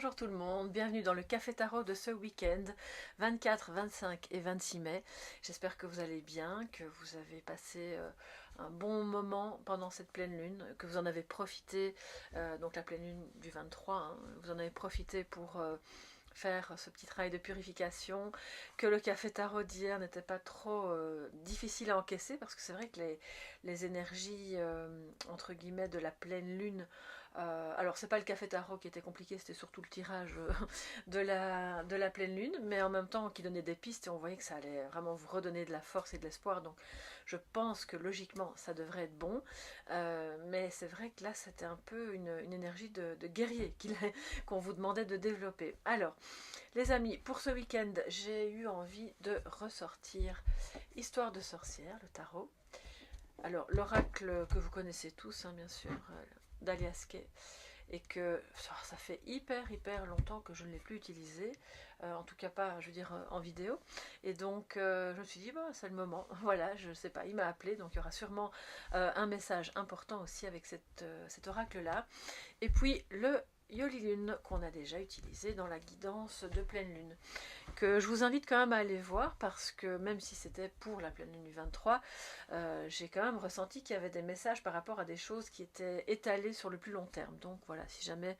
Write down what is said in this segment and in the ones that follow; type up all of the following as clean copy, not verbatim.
Bonjour tout le monde, bienvenue dans le Café Tarot de ce week-end, 24, 25 et 26 mai. J'espère que vous allez bien, que vous avez passé un bon moment pendant cette pleine lune, que vous en avez profité, donc la pleine lune du 23, hein, vous en avez profité pour faire ce petit travail de purification, que le Café Tarot d'hier n'était pas trop difficile à encaisser, parce que c'est vrai que les énergies, entre guillemets, de la pleine lune, alors c'est pas le café tarot qui était compliqué, c'était surtout le tirage de la pleine lune, mais en même temps qui donnait des pistes et on voyait que ça allait vraiment vous redonner de la force et de l'espoir, donc je pense que logiquement ça devrait être bon, mais c'est vrai que là c'était un peu une énergie de guerrier qu'on vous demandait de développer. Alors les amis, pour ce week-end j'ai eu envie de ressortir Histoire de sorcière, le tarot. Alors l'oracle que vous connaissez tous, hein, bien sûr, d'Alias Kay, et que ça fait hyper longtemps que je ne l'ai plus utilisé, en tout cas pas, je veux dire, en vidéo, et donc je me suis dit, bah, c'est le moment, voilà, je sais pas, il m'a appelé, donc il y aura sûrement un message important aussi avec cet oracle-là, et puis le Yoli Lune qu'on a déjà utilisé dans la guidance de pleine lune, que je vous invite quand même à aller voir, parce que même si c'était pour la pleine lune du 23, j'ai quand même ressenti qu'il y avait des messages par rapport à des choses qui étaient étalées sur le plus long terme. Donc voilà, si jamais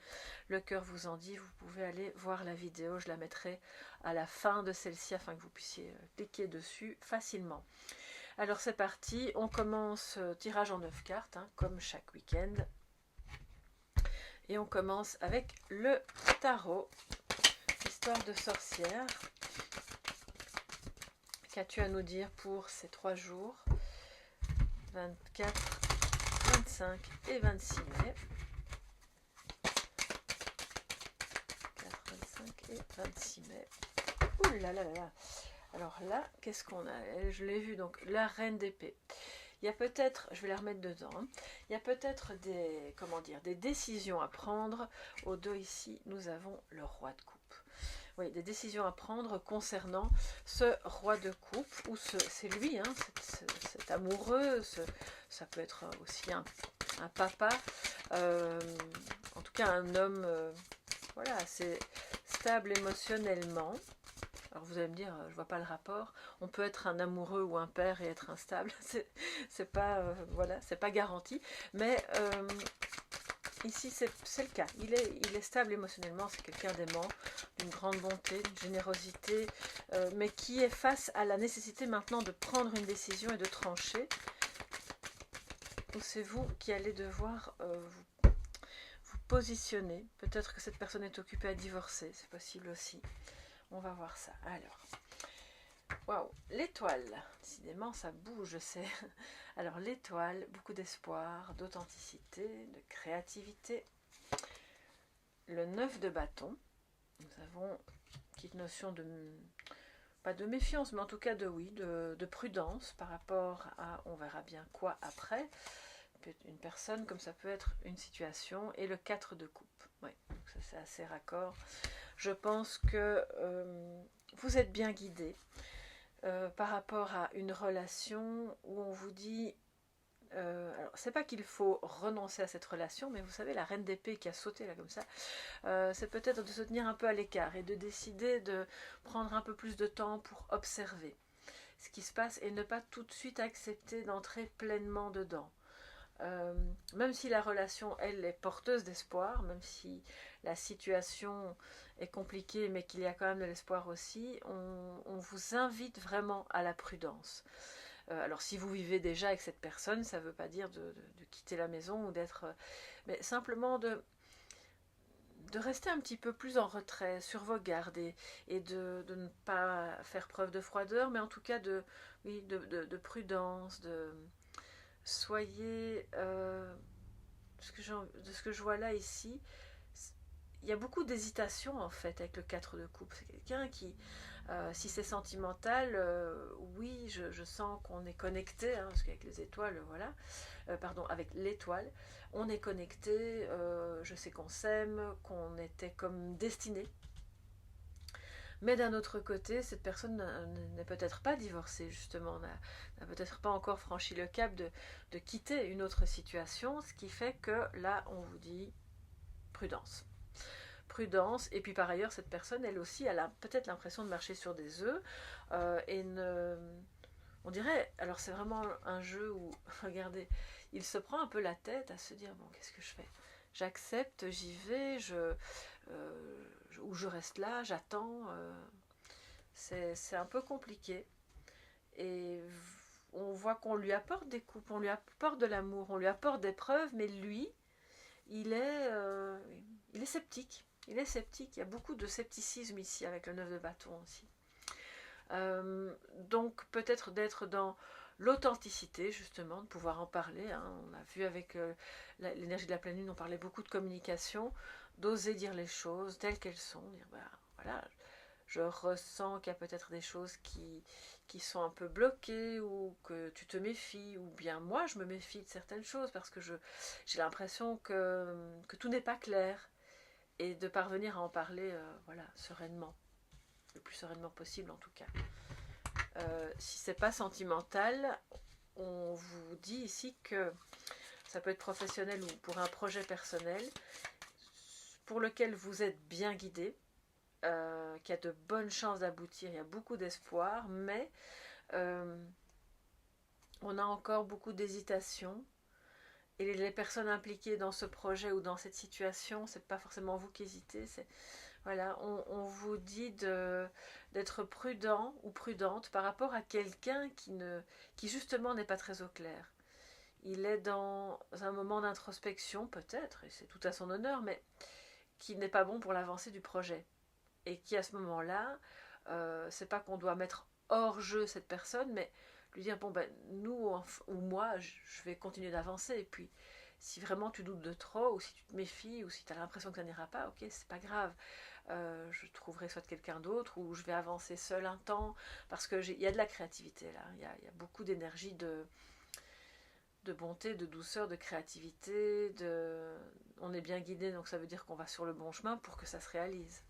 le cœur vous en dit, vous pouvez aller voir la vidéo, je la mettrai à la fin de celle-ci afin que vous puissiez cliquer dessus facilement. Alors c'est parti, on commence tirage en 9 cartes, hein, comme chaque week-end. Et on commence avec le tarot, Histoire de sorcière. Qu'as-tu à nous dire pour ces 3 jours, 24, 25 et 26 mai. 4, 25 et 26 mai. Ouh là là là là. Alors là, qu'est-ce qu'on a? Je l'ai vu, donc la reine d'épée. Il y a peut-être, je vais la remettre dedans, hein, il y a peut-être des, comment dire, des décisions à prendre. Au dos ici, nous avons le roi de coupe. Oui, des décisions à prendre concernant ce roi de coupe, ou c'est lui, hein, cet amoureux, ça peut être aussi un papa, en tout cas un homme voilà, assez stable émotionnellement. Alors vous allez me dire, je vois pas le rapport. On peut être un amoureux ou un père et être instable. C'est pas, voilà, c'est pas garanti. Mais ici c'est le cas. Il est stable émotionnellement. C'est quelqu'un d'aimant, d'une grande bonté, d'une générosité, mais qui est face à la nécessité maintenant de prendre une décision et de trancher. Ou c'est vous qui allez devoir vous positionner. Peut-être que cette personne est occupée à divorcer. C'est possible aussi. On va voir ça. Alors, waouh, l'étoile. Décidément, ça bouge, je sais. Alors, l'étoile, beaucoup d'espoir, d'authenticité, de créativité. Le 9 de bâton. Nous avons une petite notion de, pas de méfiance, mais en tout cas de prudence par rapport à, on verra bien quoi après. Une personne, comme ça peut être une situation. Et le 4 de coupe. Oui, donc ça c'est assez raccord. Je pense que vous êtes bien guidé par rapport à une relation où on vous dit, alors c'est pas qu'il faut renoncer à cette relation, mais vous savez, la reine d'épée qui a sauté là comme ça, c'est peut-être de se tenir un peu à l'écart et de décider de prendre un peu plus de temps pour observer ce qui se passe et ne pas tout de suite accepter d'entrer pleinement dedans. Même si la relation, elle, est porteuse d'espoir, même si la situation est compliquée, mais qu'il y a quand même de l'espoir aussi, on vous invite vraiment à la prudence. Alors si vous vivez déjà avec cette personne, ça ne veut pas dire de quitter la maison ou d'être... mais simplement de rester un petit peu plus en retrait, sur vos gardes, et de ne pas faire preuve de froideur, mais en tout cas oui, de prudence, soyez, de ce que je vois là ici, il y a beaucoup d'hésitation en fait avec le 4 de coupe. C'est quelqu'un qui, si c'est sentimental, oui, je sens qu'on est connecté, hein, parce qu'avec les étoiles, voilà, pardon, avec l'étoile, on est connecté, je sais qu'on s'aime, qu'on était comme destinés. Mais d'un autre côté, cette personne n'est peut-être pas divorcée, justement, n'a peut-être pas encore franchi le cap de quitter une autre situation, ce qui fait que là, on vous dit prudence. prudence. Et puis par ailleurs, cette personne, elle aussi, elle a peut-être l'impression de marcher sur des œufs et ne... On dirait, alors c'est vraiment un jeu où, regardez, il se prend un peu la tête à se dire, bon, qu'est-ce que je fais? J'accepte, j'y vais, ou je reste là, j'attends. C'est un peu compliqué. Et on voit qu'on lui apporte des coupes, on lui apporte de l'amour, on lui apporte des preuves, mais lui, il est, euh, il est sceptique. Il est sceptique. Il y a beaucoup de scepticisme ici avec le 9 de bâton aussi. Donc peut-être d'être dans l'authenticité justement, de pouvoir en parler. Hein. On a vu avec l'énergie de la pleine lune, on parlait beaucoup de communication, d'oser dire les choses telles qu'elles sont, dire bah, voilà, je ressens qu'il y a peut-être des choses qui sont un peu bloquées ou que tu te méfies, ou bien moi je me méfie de certaines choses parce que j'ai l'impression que tout n'est pas clair, et de parvenir à en parler voilà, sereinement, le plus sereinement possible en tout cas. Si c'est pas sentimental, on vous dit ici que ça peut être professionnel ou pour un projet personnel pour lequel vous êtes bien guidé, qui a de bonnes chances d'aboutir, il y a beaucoup d'espoir, mais on a encore beaucoup d'hésitation. Et les personnes impliquées dans ce projet ou dans cette situation, c'est pas forcément vous qui hésitez, voilà, on vous dit d'être prudent ou prudente par rapport à quelqu'un qui justement n'est pas très au clair. Il est dans un moment d'introspection peut-être, et c'est tout à son honneur, mais qui n'est pas bon pour l'avancée du projet. Et qui à ce moment-là, c'est pas qu'on doit mettre hors jeu cette personne, mais lui dire, bon ben nous ou moi, je vais continuer d'avancer, et puis si vraiment tu doutes de trop, ou si tu te méfies, ou si tu as l'impression que ça n'ira pas, ok, c'est pas grave. Je trouverai soit quelqu'un d'autre, ou je vais avancer seul un temps, parce qu'il y a de la créativité là, il y a beaucoup d'énergie, de bonté, de douceur, de créativité, on est bien guidé, donc ça veut dire qu'on va sur le bon chemin pour que ça se réalise.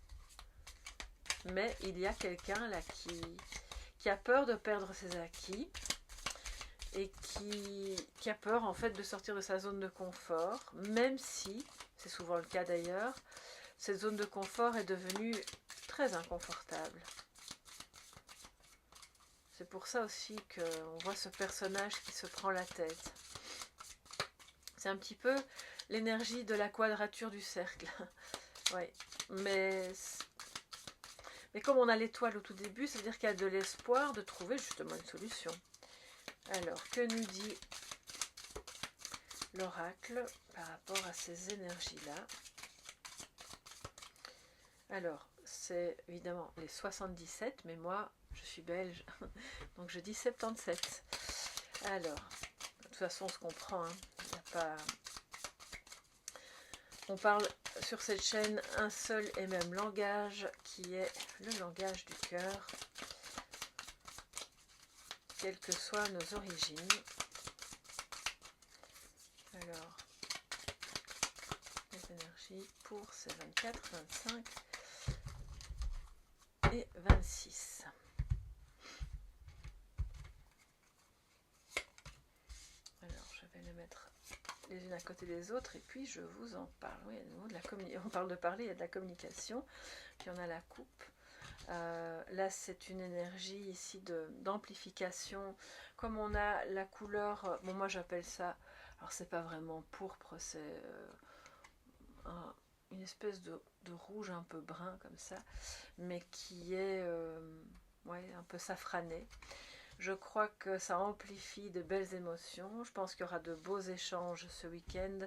Mais il y a quelqu'un là qui a peur de perdre ses acquis, et qui a peur en fait de sortir de sa zone de confort, même si, c'est souvent le cas d'ailleurs, cette zone de confort est devenue très inconfortable. C'est pour ça aussi qu'on voit ce personnage qui se prend la tête. C'est un petit peu l'énergie de la quadrature du cercle. Oui, mais comme on a l'étoile au tout début, ça veut dire qu'il y a de l'espoir de trouver justement une solution. Alors, que nous dit l'oracle par rapport à ces énergies-là? Alors, c'est évidemment les 77, mais moi, je suis belge, donc je dis 77. Alors, de toute façon, on se comprend, hein. Il n'y a pas... On parle sur cette chaîne un seul et même langage, qui est le langage du cœur, quelles que soient nos origines. Alors, les énergies pour ces 24, 25 et 26. Alors, je vais les mettre les unes à côté des autres, et puis je vous en parle. Oui, on parle de parler, il y a de la communication, puis on a la coupe. Là, c'est une énergie ici d'amplification. Comme on a la couleur, bon, moi j'appelle ça, alors c'est pas vraiment pourpre, c'est une espèce de rouge un peu brun comme ça, mais qui est ouais, un peu safrané. Je crois que ça amplifie de belles émotions. Je pense qu'il y aura de beaux échanges ce week-end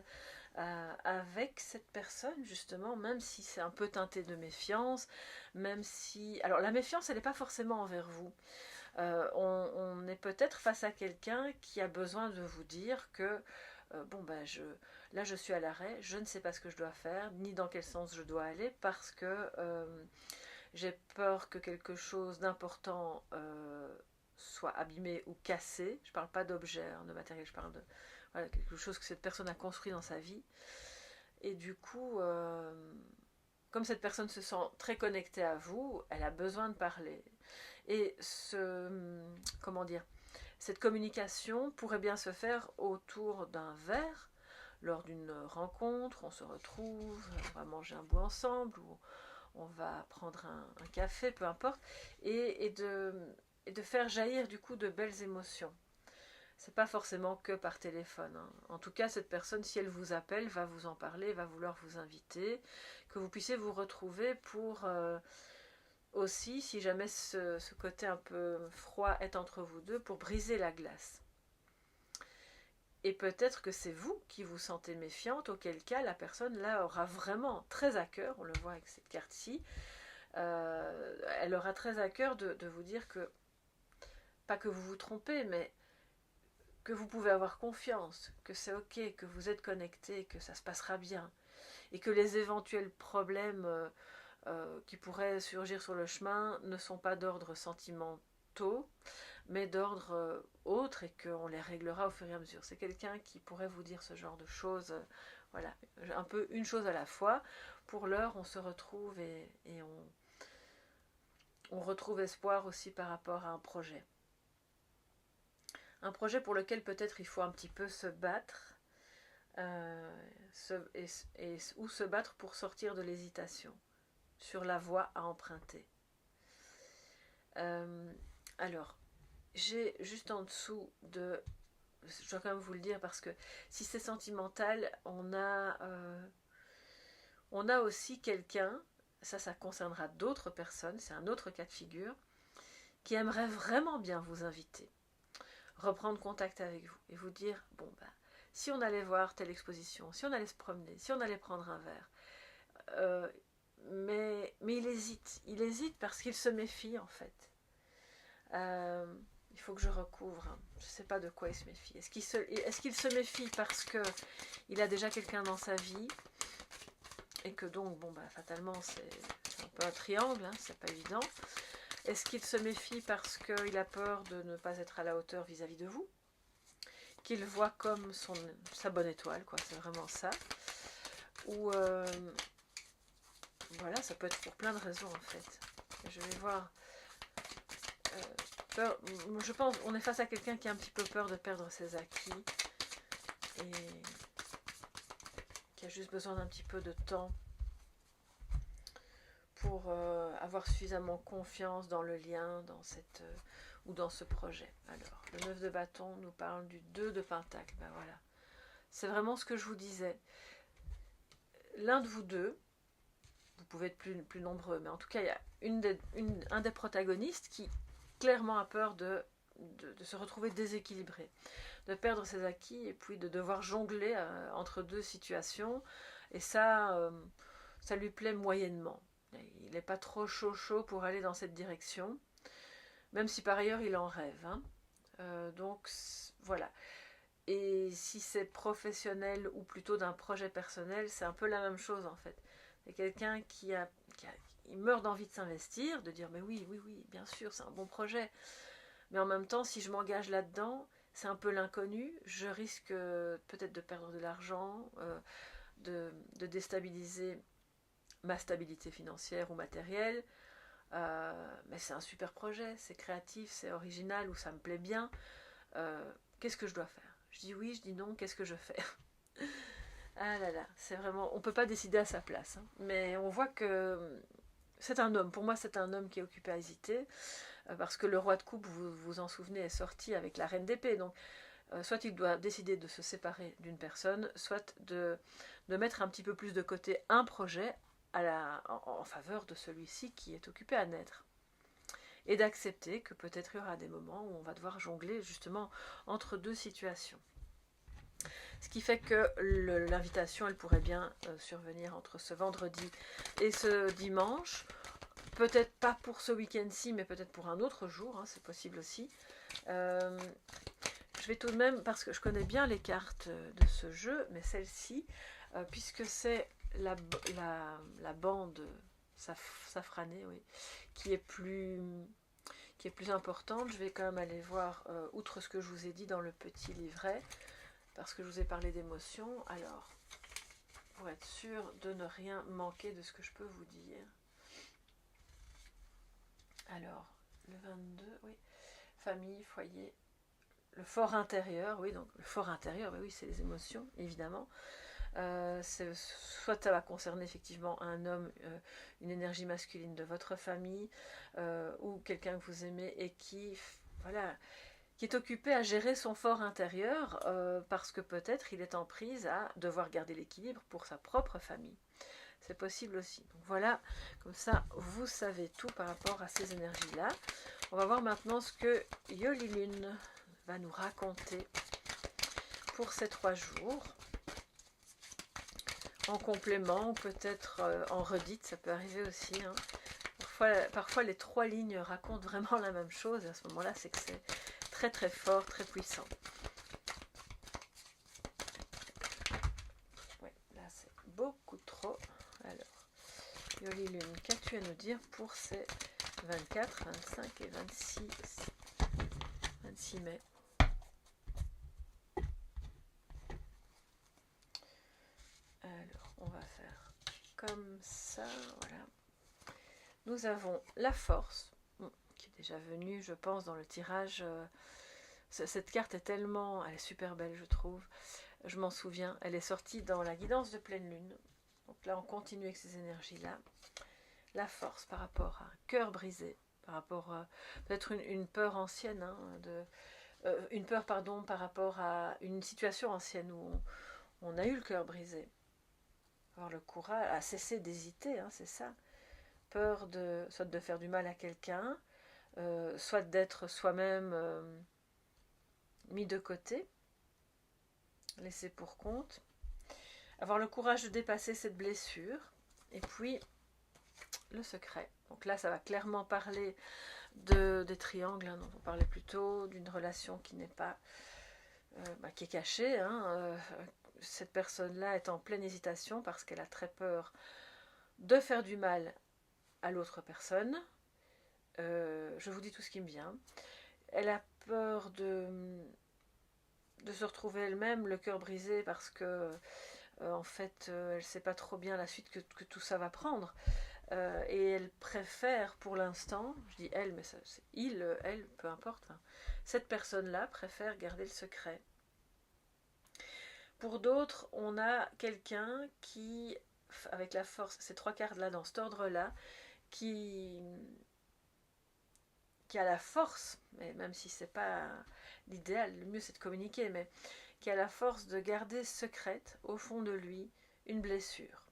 avec cette personne, justement, même si c'est un peu teinté de méfiance, même si... Alors, la méfiance, elle n'est pas forcément envers vous. On est peut-être face à quelqu'un qui a besoin de vous dire que, bon, ben, là, je suis à l'arrêt, je ne sais pas ce que je dois faire, ni dans quel sens je dois aller, parce que j'ai peur que quelque chose d'important... soit abîmé ou cassé. Je ne parle pas d'objet, de matériel, je parle de voilà, quelque chose que cette personne a construit dans sa vie. Et du coup, comme cette personne se sent très connectée à vous, elle a besoin de parler. Et comment dire, cette communication pourrait bien se faire autour d'un verre, lors d'une rencontre, on se retrouve, on va manger un bout ensemble, ou on va prendre un café, peu importe, et de faire jaillir du coup de belles émotions. C'est pas forcément que par téléphone, hein. En tout cas, cette personne, si elle vous appelle, va vous en parler, va vouloir vous inviter, que vous puissiez vous retrouver pour aussi, si jamais ce côté un peu froid est entre vous deux, pour briser la glace. Et peut-être que c'est vous qui vous sentez méfiante, auquel cas la personne là aura vraiment très à cœur, on le voit avec cette carte-ci, elle aura très à cœur de vous dire que, pas que vous vous trompez, mais que vous pouvez avoir confiance, que c'est ok, que vous êtes connecté, que ça se passera bien, et que les éventuels problèmes qui pourraient surgir sur le chemin ne sont pas d'ordre sentimentaux, mais d'ordre autre, et qu'on les réglera au fur et à mesure. C'est quelqu'un qui pourrait vous dire ce genre de choses, voilà, un peu une chose à la fois. Pour l'heure, on se retrouve et on retrouve espoir aussi par rapport à un projet. Un projet pour lequel peut-être il faut un petit peu se battre, ou se battre pour sortir de l'hésitation sur la voie à emprunter. Alors, j'ai juste en dessous de... Je dois quand même vous le dire parce que si c'est sentimental, on a aussi quelqu'un, ça concernera d'autres personnes, c'est un autre cas de figure, qui aimerait vraiment bien vous inviter, reprendre contact avec vous et vous dire, bon bah, si on allait voir telle exposition, si on allait se promener, si on allait prendre un verre, mais il hésite parce qu'il se méfie en fait. Il faut que je recouvre, hein. Je ne sais pas de quoi il se méfie. Est-ce qu'il se méfie parce qu'il a déjà quelqu'un dans sa vie et que donc, bon, bah, fatalement, c'est un peu un triangle, hein, c'est pas évident. Est-ce qu'il se méfie parce qu'il a peur de ne pas être à la hauteur vis-à-vis de vous, qu'il voit comme sa bonne étoile, quoi, c'est vraiment ça. Ou, voilà, ça peut être pour plein de raisons, en fait. Je vais voir... peur, je pense qu'on est face à quelqu'un qui a un petit peu peur de perdre ses acquis et qui a juste besoin d'un petit peu de temps pour avoir suffisamment confiance dans le lien, dans cette ou dans ce projet. Alors, le 9 de bâton nous parle du 2 de pentacle. Ben voilà, c'est vraiment ce que je vous disais. L'un de vous deux, vous pouvez être plus nombreux, mais en tout cas, il y a un des protagonistes qui clairement a peur de se retrouver déséquilibré, de perdre ses acquis et puis de devoir jongler entre deux situations. Et ça lui plaît moyennement. Il n'est pas trop chaud pour aller dans cette direction, même si par ailleurs il en rêve. Hein. Donc voilà. Et si c'est professionnel ou plutôt d'un projet personnel, c'est un peu la même chose en fait. C'est quelqu'un il meurt d'envie de s'investir, de dire mais oui, bien sûr, c'est un bon projet. Mais en même temps, si je m'engage là-dedans, c'est un peu l'inconnu. Je risque peut-être de perdre de l'argent, de déstabiliser ma stabilité financière ou matérielle. Mais c'est un super projet, c'est créatif, c'est original, ou ça me plaît bien. Qu'est-ce que je dois faire? Je dis oui, je dis non, qu'est-ce que je fais? Ah là là, c'est vraiment... On ne peut pas décider à sa place. Hein. Mais on voit que c'est un homme. Pour moi, c'est un homme qui est occupé à hésiter. Parce que le roi de coupe, vous vous en souvenez, est sorti avec la reine d'épée. Donc, soit il doit décider de se séparer d'une personne, soit de mettre un petit peu plus de côté un projet en faveur de celui-ci qui est occupé à naître. Et d'accepter que peut-être il y aura des moments où on va devoir jongler justement entre deux situations. Ce qui fait que l'invitation, elle pourrait bien survenir entre ce vendredi et ce dimanche. Peut-être pas pour ce week-end-ci, mais peut-être pour un autre jour, hein, c'est possible aussi. Je vais tout de même, parce que je connais bien les cartes de ce jeu, mais celle-ci, puisque c'est la bande safranée, oui, qui est plus importante, je vais quand même aller voir, outre ce que je vous ai dit dans le petit livret, parce que je vous ai parlé d'émotions. Alors, pour être sûr de ne rien manquer de ce que je peux vous dire. Alors, le 22, oui, famille, foyer, le fort intérieur, oui, donc le fort intérieur, oui, c'est les émotions, évidemment. Soit ça va concerner effectivement un homme, une énergie masculine de votre famille, ou quelqu'un que vous aimez et qui, voilà, qui est occupé à gérer son fort intérieur, parce que peut-être il est en prise à devoir garder l'équilibre pour sa propre famille. C'est possible aussi. Donc voilà, comme ça, vous savez tout par rapport à ces énergies-là. On va voir maintenant ce que Yoli Lune va nous raconter pour ces 3 jours. En complément, ou peut-être en redite, ça peut arriver aussi. Hein. Parfois, les 3 lignes racontent vraiment la même chose. Et à ce moment-là, c'est que c'est très très fort, très puissant. Oui, là, c'est beaucoup trop. Alors, Yoli Lune, qu'as-tu à nous dire pour ces 24, 25 et 26 mai? Alors, on va faire comme ça, voilà. Nous avons la force, qui est déjà venue, je pense, dans le tirage. Cette carte est tellement... Elle est super belle, je trouve. Je m'en souviens. Elle est sortie dans la guidance de pleine lune. Donc là, on continue avec ces énergies-là. La force par rapport à un cœur brisé, par rapport à peut-être une peur ancienne, hein, une peur, pardon, par rapport à une situation ancienne où on a eu le cœur brisé. Avoir le courage, à cesser d'hésiter, hein, c'est ça. Peur soit de faire du mal à quelqu'un, soit d'être soi-même mis de côté, laissé pour compte. Avoir le courage de dépasser cette blessure. Et puis, le secret. Donc là, ça va clairement parler des triangles, hein, dont on parlait plus tôt, d'une relation qui n'est pas... qui est cachée, hein, cette personne-là est en pleine hésitation parce qu'elle a très peur de faire du mal à l'autre personne. Je vous dis tout ce qui me vient. Elle a peur de se retrouver elle-même le cœur brisé parce que en fait elle ne sait pas trop bien la suite que tout ça va prendre, et elle préfère pour l'instant, je dis elle mais c'est il, elle, peu importe, hein, cette personne-là préfère garder le secret. Pour d'autres, on a quelqu'un qui, avec la force, ces 3 cartes là dans cet ordre là, qui a la force, mais même si c'est pas l'idéal, le mieux c'est de communiquer, mais qui a la force de garder secrète au fond de lui une blessure.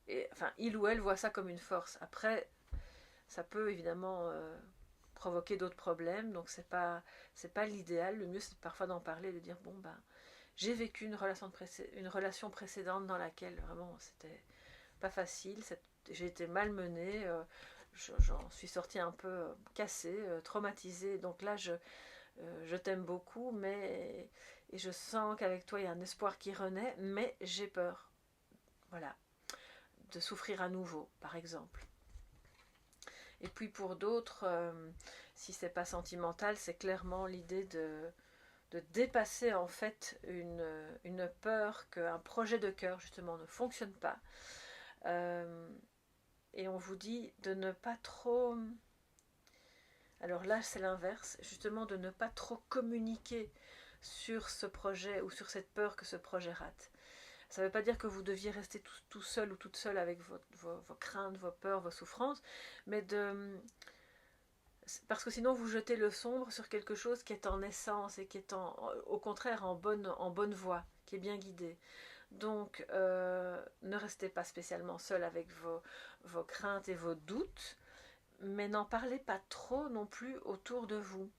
Et enfin, il ou elle voit ça comme une force. Après, ça peut évidemment provoquer d'autres problèmes, donc c'est pas l'idéal. Le mieux c'est parfois d'en parler, de dire bon ben j'ai vécu une relation précédente dans laquelle vraiment c'était pas facile, j'ai été malmenée, j'en suis sortie un peu cassée, traumatisée, donc là je t'aime beaucoup, mais et je sens qu'avec toi il y a un espoir qui renaît, mais j'ai peur, voilà, de souffrir à nouveau, par exemple. Et puis pour d'autres, si c'est pas sentimental, c'est clairement l'idée de dépasser en fait une peur qu'un projet de cœur justement ne fonctionne pas. Et on vous dit de ne pas trop... Alors là, c'est l'inverse, justement de ne pas trop communiquer sur ce projet ou sur cette peur que ce projet rate. Ça ne veut pas dire que vous deviez rester tout seul ou toute seule avec vos craintes, vos peurs, vos souffrances, mais parce que sinon vous jetez le sombre sur quelque chose qui est en essence et qui est au contraire en bonne voie, qui est bien guidé. Donc ne restez pas spécialement seul avec vos craintes et vos doutes, mais n'en parlez pas trop non plus autour de vous.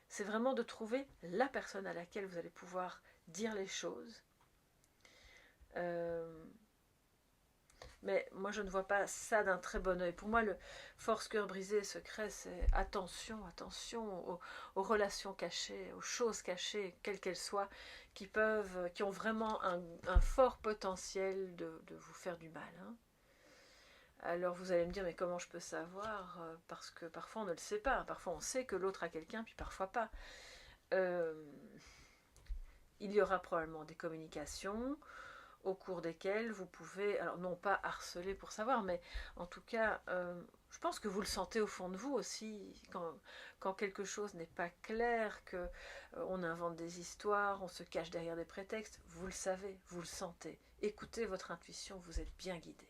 C'est vraiment de trouver la personne à laquelle vous allez pouvoir dire les choses. Mais moi je ne vois pas ça d'un très bon oeil. Pour moi, le force cœur brisé secret, c'est attention aux relations cachées, aux choses cachées, quelles qu'elles soient, qui ont vraiment un fort potentiel de vous faire du mal. Hein. Alors vous allez me dire, mais comment je peux savoir? Parce que parfois on ne le sait pas. Parfois on sait que l'autre a quelqu'un, puis parfois pas. Il y aura probablement des communications au cours desquelles vous pouvez, alors non pas harceler pour savoir, mais en tout cas je pense que vous le sentez au fond de vous aussi, quand quelque chose n'est pas clair, que on invente des histoires, on se cache derrière des prétextes, vous le savez, vous le sentez. Écoutez votre intuition, vous êtes bien guidé.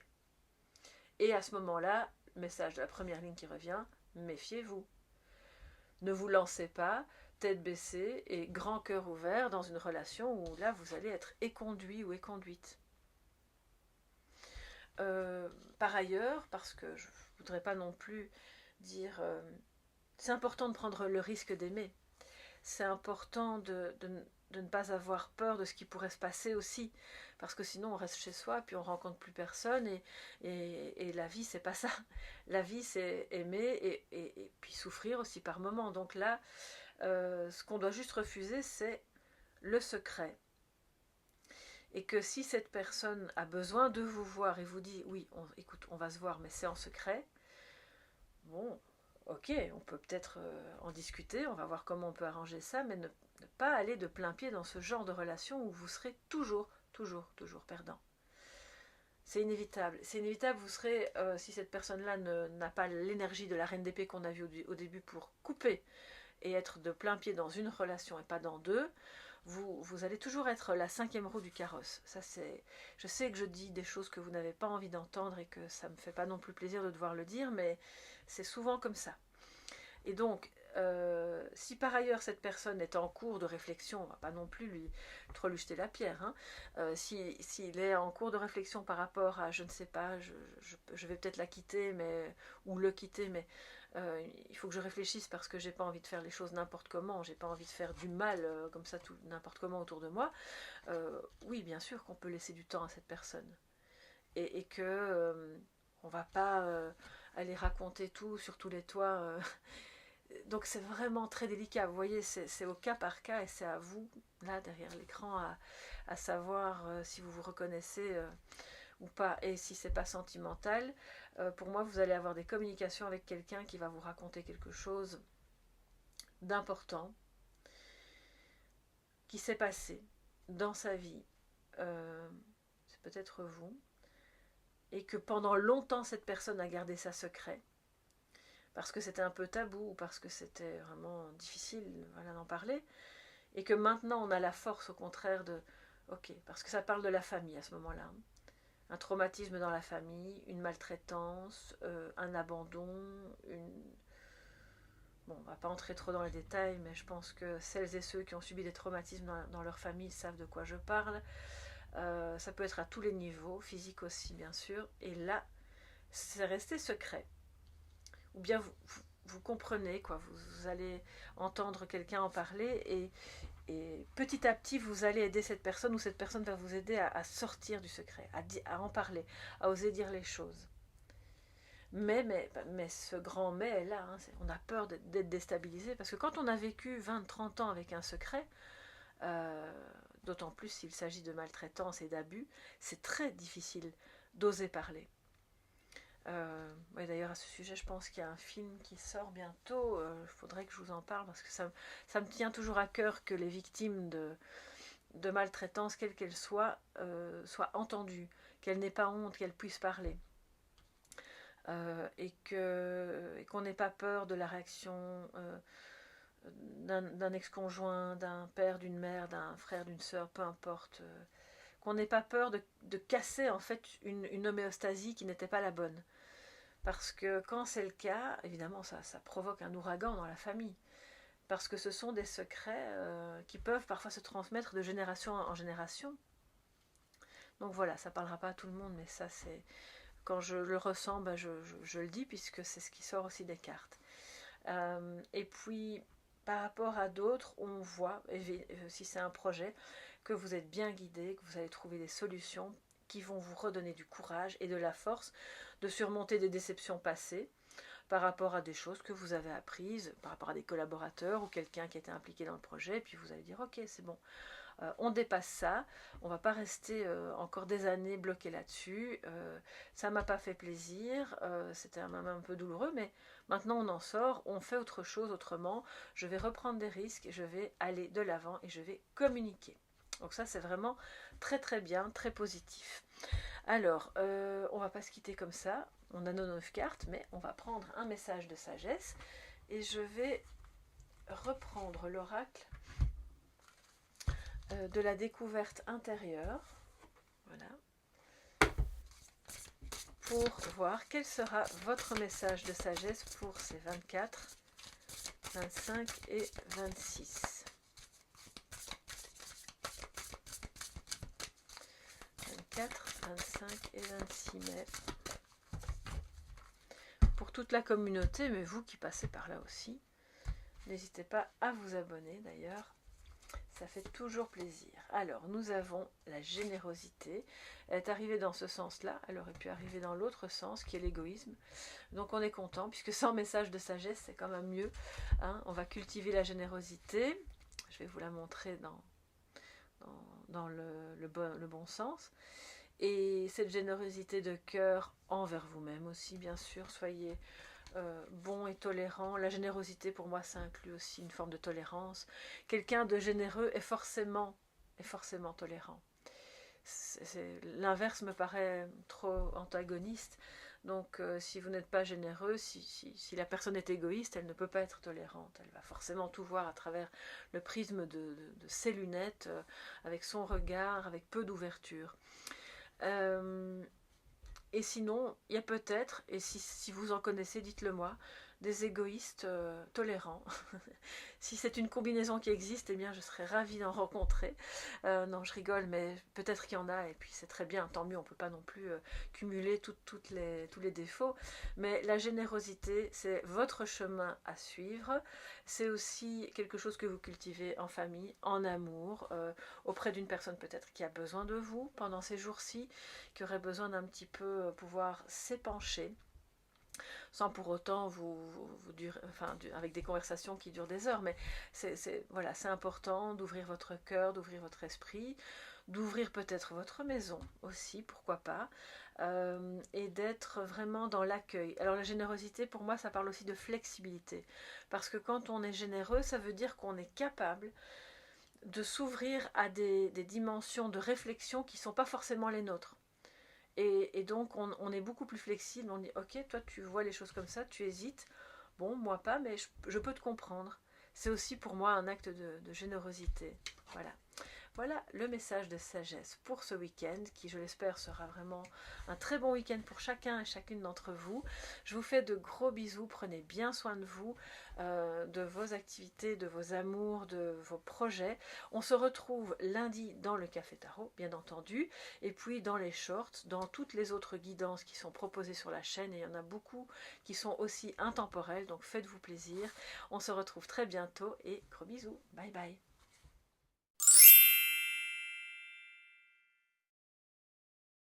Et à ce moment-là, message de la première ligne qui revient, méfiez-vous. Ne vous lancez pas, tête baissée et grand cœur ouvert dans une relation où là vous allez être éconduit ou éconduite. Par ailleurs, parce que je ne voudrais pas non plus dire... c'est important de prendre le risque d'aimer. C'est important de ne pas avoir peur de ce qui pourrait se passer aussi. Parce que sinon on reste chez soi, puis on rencontre plus personne. Et la vie, c'est pas ça. La vie, c'est aimer et puis souffrir aussi par moments. Donc là, ce qu'on doit juste refuser, c'est le secret. Et que si cette personne a besoin de vous voir et vous dit oui, écoute, on va se voir, mais c'est en secret, bon, ok, on peut peut-être en discuter, on va voir comment on peut arranger ça, mais ne pas aller de plein pied dans ce genre de relation où vous serez toujours perdant. C'est inévitable. C'est inévitable, vous serez, si cette personne-là n'a pas l'énergie de la reine d'épée qu'on a vue au début pour couper et être de plein pied dans une relation et pas dans deux, vous allez toujours être la 5e roue du carrosse. Ça, je sais que je dis des choses que vous n'avez pas envie d'entendre et que ça ne me fait pas non plus plaisir de devoir le dire, mais c'est souvent comme ça. Et donc, si par ailleurs cette personne est en cours de réflexion, on ne va pas non plus trop lui jeter la pierre, hein, s'il est en cours de réflexion par rapport à, je ne sais pas, je vais peut-être la quitter, ou le quitter, mais il faut que je réfléchisse parce que j'ai pas envie de faire les choses n'importe comment, j'ai pas envie de faire du mal comme ça n'importe comment autour de moi, oui, bien sûr qu'on peut laisser du temps à cette personne. Et que on va pas aller raconter tout sur tous les toits. Donc c'est vraiment très délicat. Vous voyez, c'est au cas par cas et c'est à vous, là, derrière l'écran, à savoir si vous vous reconnaissez ou pas. Et si c'est pas sentimental, pour moi, vous allez avoir des communications avec quelqu'un qui va vous raconter quelque chose d'important qui s'est passé dans sa vie. C'est peut-être vous. Et que pendant longtemps, cette personne a gardé ça secret. Parce que c'était un peu tabou, ou parce que c'était vraiment difficile d'en parler. Et que maintenant, on a la force, au contraire, de... Ok, parce que ça parle de la famille à ce moment-là. Un traumatisme dans la famille, une maltraitance, un abandon, Bon, on ne va pas entrer trop dans les détails, mais je pense que celles et ceux qui ont subi des traumatismes dans leur famille savent de quoi je parle. Ça peut être à tous les niveaux, physique aussi bien sûr, et là, c'est resté secret. Ou bien vous comprenez, quoi, vous allez entendre quelqu'un en parler, et petit à petit, vous allez aider cette personne, ou cette personne va vous aider à sortir du secret, à en parler, à oser dire les choses. Mais ce grand mais est là, hein, on a peur d'être déstabilisé, parce que quand on a vécu 20-30 ans avec un secret, d'autant plus s'il s'agit de maltraitance et d'abus, c'est très difficile d'oser parler. Ouais, d'ailleurs, à ce sujet, je pense qu'il y a un film qui sort bientôt. Il faudrait que je vous en parle parce que ça me tient toujours à cœur que les victimes de maltraitance, quelle qu'elle soit, soient entendues, qu'elles n'aient pas honte, qu'elles puissent parler. Et qu'on n'ait pas peur de la réaction d'un ex-conjoint, d'un père, d'une mère, d'un frère, d'une sœur, peu importe. Qu'on n'ait pas peur de casser en fait une homéostasie qui n'était pas la bonne. Parce que quand c'est le cas, évidemment, ça provoque un ouragan dans la famille. Parce que ce sont des secrets qui peuvent parfois se transmettre de génération en génération. Donc voilà, ça ne parlera pas à tout le monde, mais ça c'est... Quand je le ressens, ben je le dis, puisque c'est ce qui sort aussi des cartes. Et puis, par rapport à d'autres, on voit, si c'est un projet, que vous êtes bien guidé, que vous allez trouver des solutions qui vont vous redonner du courage et de la force de surmonter des déceptions passées par rapport à des choses que vous avez apprises, par rapport à des collaborateurs ou quelqu'un qui était impliqué dans le projet, et puis vous allez dire ok, c'est bon, on dépasse ça, on va pas rester encore des années bloqué là-dessus, ça m'a pas fait plaisir, c'était même un peu douloureux, mais maintenant on en sort, on fait autre chose autrement, je vais reprendre des risques, je vais aller de l'avant et je vais communiquer. Donc ça c'est vraiment très très bien, très positif. Alors, on va pas se quitter comme ça. On a nos 9 cartes, mais on va prendre un message de sagesse. Et je vais reprendre l'oracle de la découverte intérieure. Voilà. Pour voir quel sera votre message de sagesse pour ces 24, 25 et 26. 24, 25 et 26 mai. Pour toute la communauté, mais vous qui passez par là aussi, n'hésitez pas à vous abonner d'ailleurs. Ça fait toujours plaisir. Alors, nous avons la générosité. Elle est arrivée dans ce sens-là. Elle aurait pu arriver dans l'autre sens, qui est l'égoïsme. Donc, on est content, puisque sans message de sagesse, c'est quand même mieux. Hein. On va cultiver la générosité. Je vais vous la montrer dans le bon sens. Et cette générosité de cœur envers vous-même aussi, bien sûr. Soyez bon et tolérant. La générosité, pour moi, ça inclut aussi une forme de tolérance. Quelqu'un de généreux est forcément tolérant. L'inverse me paraît trop antagoniste. Donc, si vous n'êtes pas généreux, si la personne est égoïste, elle ne peut pas être tolérante. Elle va forcément tout voir à travers le prisme de ses lunettes, avec son regard, avec peu d'ouverture. Et sinon, il y a peut-être, et si vous en connaissez, dites-le moi, des égoïstes tolérants. Si c'est une combinaison qui existe, eh bien je serais ravie d'en rencontrer. Non, je rigole, mais peut-être qu'il y en a, et puis c'est très bien, tant mieux, on ne peut pas non plus cumuler tous les défauts. Mais la générosité, c'est votre chemin à suivre. C'est aussi quelque chose que vous cultivez en famille, en amour, auprès d'une personne peut-être qui a besoin de vous pendant ces jours-ci, qui aurait besoin d'un petit peu pouvoir s'épancher, sans pour autant avec des conversations qui durent des heures, mais voilà, c'est important d'ouvrir votre cœur, d'ouvrir votre esprit, d'ouvrir peut-être votre maison aussi, pourquoi pas, et d'être vraiment dans l'accueil. Alors la générosité, pour moi, ça parle aussi de flexibilité, parce que quand on est généreux, ça veut dire qu'on est capable de s'ouvrir à des dimensions de réflexion qui ne sont pas forcément les nôtres. Et donc, on est beaucoup plus flexible. On dit, ok, toi, tu vois les choses comme ça, tu hésites. Bon, moi pas, mais je peux te comprendre. C'est aussi pour moi un acte de générosité. Voilà. Voilà le message de sagesse pour ce week-end, qui, je l'espère, sera vraiment un très bon week-end pour chacun et chacune d'entre vous. Je vous fais de gros bisous. Prenez bien soin de vous, de vos activités, de vos amours, de vos projets. On se retrouve lundi dans le Café Tarot, bien entendu, et puis dans les shorts, dans toutes les autres guidances qui sont proposées sur la chaîne, et il y en a beaucoup qui sont aussi intemporelles, donc faites-vous plaisir. On se retrouve très bientôt et gros bisous. Bye bye.